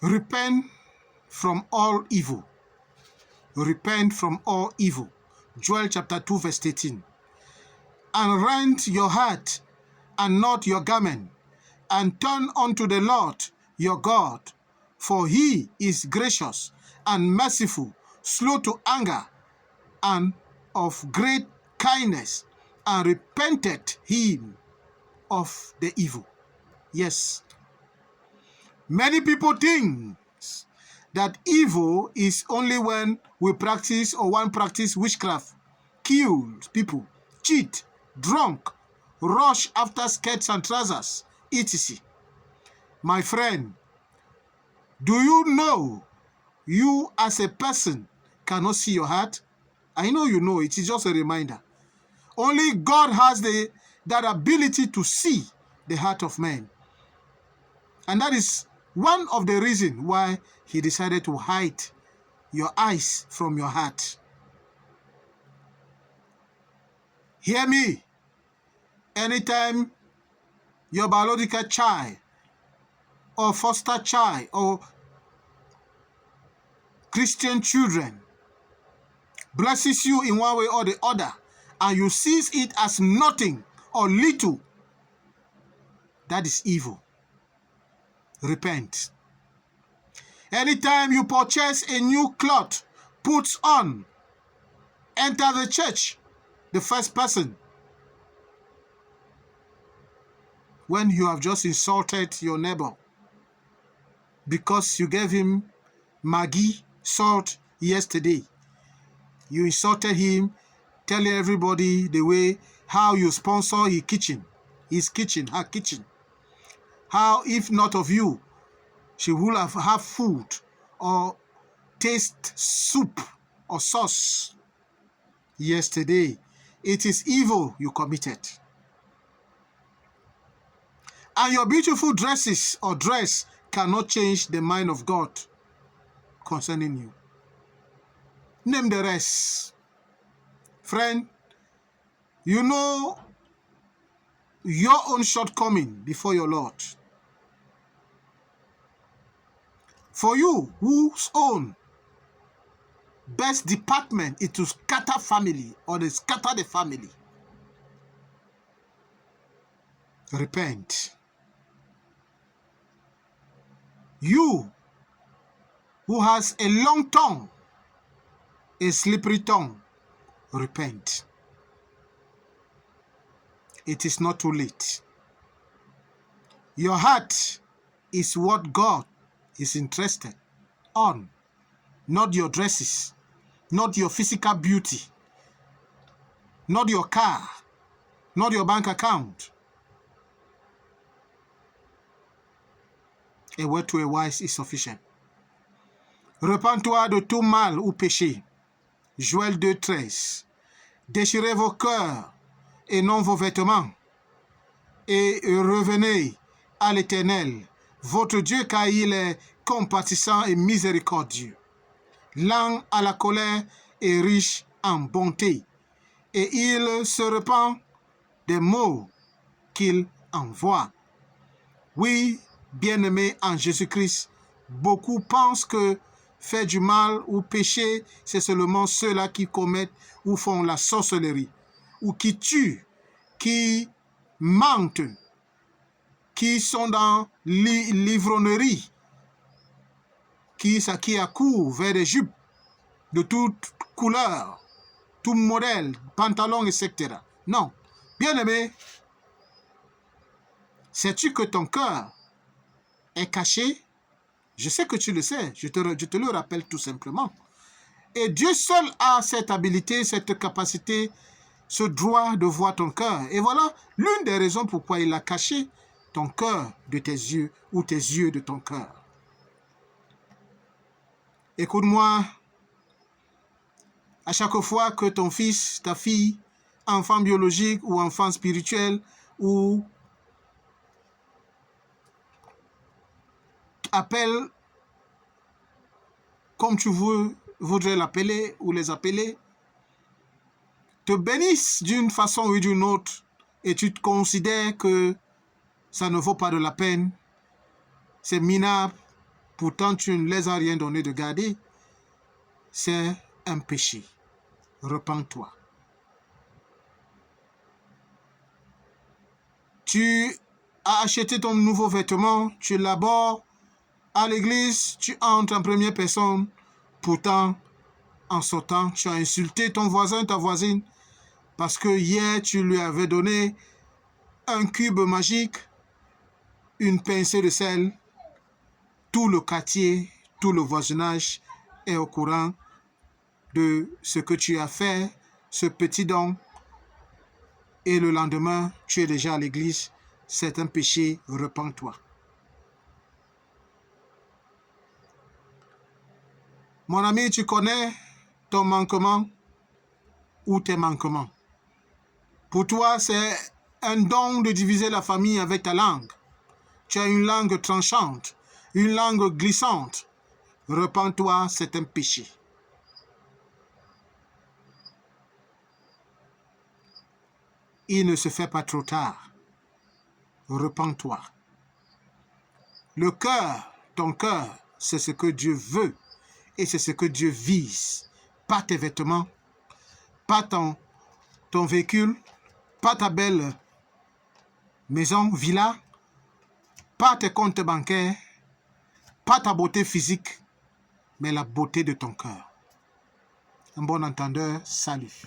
Repent from all evil. Repent from all evil. Joel chapter 2 verse 18. And rend your heart and not your garment, and turn unto the Lord your God, for he is gracious and merciful, slow to anger, and of great kindness, and repented him of the evil. Yes, many people think that evil is only when we practice or one practice witchcraft, kill people, cheat, drunk, rush after skirts and trousers, etc. My friend, do you know you as a person cannot see your heart? I know you know, it is just a reminder. Only God has that ability to see the heart of man. And that is one of the reasons why he decided to hide your eyes from your heart. Hear me. Anytime your biological child or foster child or Christian children blesses you in one way or the other, and you sees it as nothing or little, that is evil. Repent. Anytime you purchase a new cloth, puts on, enter the church, the first person, when you have just insulted your neighbor because you gave him Maggi salt yesterday, you insulted him, telling everybody the way how you sponsor his kitchen, her kitchen. How, if not of you, she would have food or taste soup or sauce yesterday. It is evil you committed. And your beautiful dresses or dress cannot change the mind of God concerning you. Name the rest. Friend, you know your own shortcoming before your Lord. For you, whose own best department is to scatter family or to scatter the family, repent. You who has a long tongue, a slippery tongue, repent. It is not too late. Your heart is what God is interested on, not your dresses, not your physical beauty, not your car, not your bank account. A word to a wise is sufficient. Repens-toi de tout mal ou péché. Joël 2:13. Déchirez vos cœurs et non vos vêtements, et revenez à l'Éternel, votre Dieu, car il est compatissant et miséricordieux, lent à la colère et riche en bonté, et il se repent des maux qu'il envoie. Oui, bien-aimés en Jésus-Christ, beaucoup pensent que faire du mal ou pécher, c'est seulement ceux-là qui commettent ou font la sorcellerie, ou qui tuent, qui mentent, qui sont dans l'ivrognerie, qui accourent vers des jupes de toute couleur, tout modèle, pantalon, etc. Non, bien-aimé, sais-tu que ton cœur est caché? Je sais que tu le sais, je te le rappelle tout simplement. Et Dieu seul a cette habilité, cette capacité, ce droit de voir ton cœur. Et voilà l'une des raisons pourquoi il a caché ton cœur de tes yeux ou tes yeux de ton cœur. Écoute-moi, à chaque fois que ton fils, ta fille, enfant biologique ou enfant spirituel ou appelle comme tu voudrais l'appeler ou les appeler, te bénissent d'une façon ou d'une autre et tu te considères que ça ne vaut pas de la peine, c'est minable pourtant tu ne les as rien donné de garder, c'est un péché. Repens-toi. Tu as acheté ton nouveau vêtement, tu l'abord à l'église, tu entres en première personne, pourtant en sortant, tu as insulté ton voisin, ta voisine, parce que hier tu lui avais donné un cube magique, une pincée de sel. Tout le quartier, tout le voisinage est au courant de ce que tu as fait, ce petit don, et le lendemain, tu es déjà à l'église. C'est un péché, repens-toi. Mon ami, tu connais ton manquement ou tes manquements. Pour toi, c'est un don de diviser la famille avec ta langue. Tu as une langue tranchante, une langue glissante. Repens-toi, c'est un péché. Il ne se fait pas trop tard. Repens-toi. Le cœur, ton cœur, c'est ce que Dieu veut et c'est ce que Dieu vise. Pas tes vêtements, pas ton véhicule, pas ta belle maison, villa, pas tes comptes bancaires, pas ta beauté physique, mais la beauté de ton cœur. Un bon entendeur, salut.